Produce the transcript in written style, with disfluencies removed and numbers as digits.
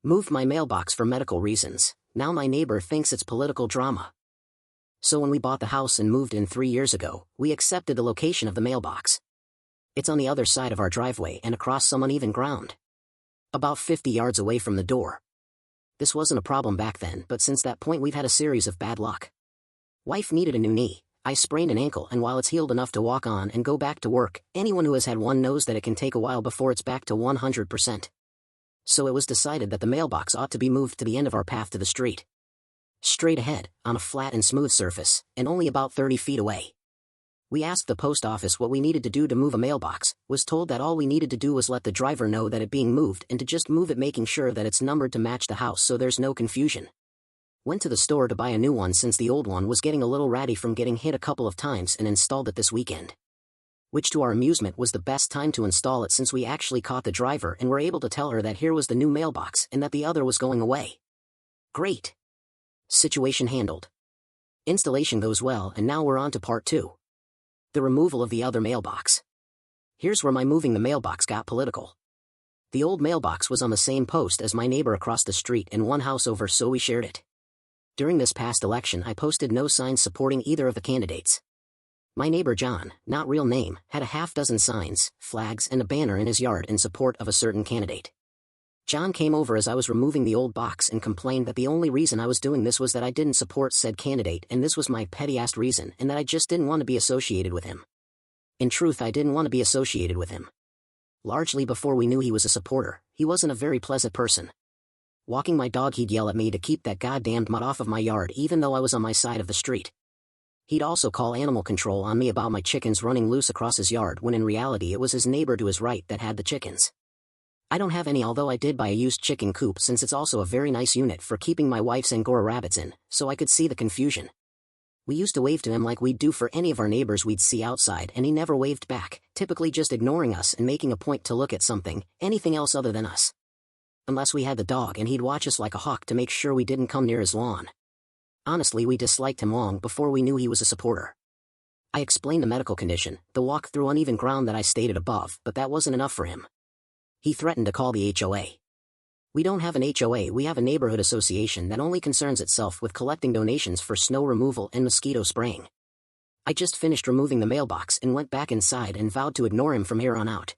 Moved my mailbox for medical reasons. Now my neighbor thinks it's political drama. So when we bought the house and moved in 3 years ago, we accepted the location of the mailbox. It's on the other side of our driveway and across some uneven ground. About 50 yards away from the door. This wasn't a problem back then, but since that point we've had a series of bad luck. Wife needed a new knee. I sprained an ankle, and while it's healed enough to walk on and go back to work, anyone who has had one knows that it can take a while before it's back to 100%. So it was decided that the mailbox ought to be moved to the end of our path to the street. Straight ahead, on a flat and smooth surface, and only about 30 feet away. We asked the post office what we needed to do to move a mailbox, was told that all we needed to do was let the driver know that it being moved and to just move it, making sure that it's numbered to match the house so there's no confusion. Went to the store to buy a new one since the old one was getting a little ratty from getting hit a couple of times, and installed it this weekend. Which to our amusement was the best time to install it since we actually caught the driver and were able to tell her that here was the new mailbox and that the other was going away. Great. Situation handled. Installation goes well, and now we're on to part 2. The removal of the other mailbox. Here's where my moving the mailbox got political. The old mailbox was on the same post as my neighbor across the street and one house over, so we shared it. During this past election I posted no signs supporting either of the candidates. My neighbor John, not real name, had a half-dozen signs, flags and a banner in his yard in support of a certain candidate. John came over as I was removing the old box and complained that the only reason I was doing this was that I didn't support said candidate, and this was my petty-ass reason, and that I just didn't want to be associated with him. In truth, I didn't want to be associated with him. Largely before we knew he was a supporter, he wasn't a very pleasant person. Walking my dog, he'd yell at me to keep that goddamned mutt off of my yard even though I was on my side of the street. He'd also call animal control on me about my chickens running loose across his yard, when in reality it was his neighbor to his right that had the chickens. I don't have any, although I did buy a used chicken coop since it's also a very nice unit for keeping my wife's Angora rabbits in, so I could see the confusion. We used to wave to him like we'd do for any of our neighbors we'd see outside, and he never waved back, typically just ignoring us and making a point to look at something, anything else other than us. Unless we had the dog, and he'd watch us like a hawk to make sure we didn't come near his lawn. Honestly, we disliked him long before we knew he was a supporter. I explained the medical condition, the walk through uneven ground that I stated above, but that wasn't enough for him. He threatened to call the HOA. We don't have an HOA, we have a neighborhood association that only concerns itself with collecting donations for snow removal and mosquito spraying. I just finished removing the mailbox and went back inside and vowed to ignore him from here on out.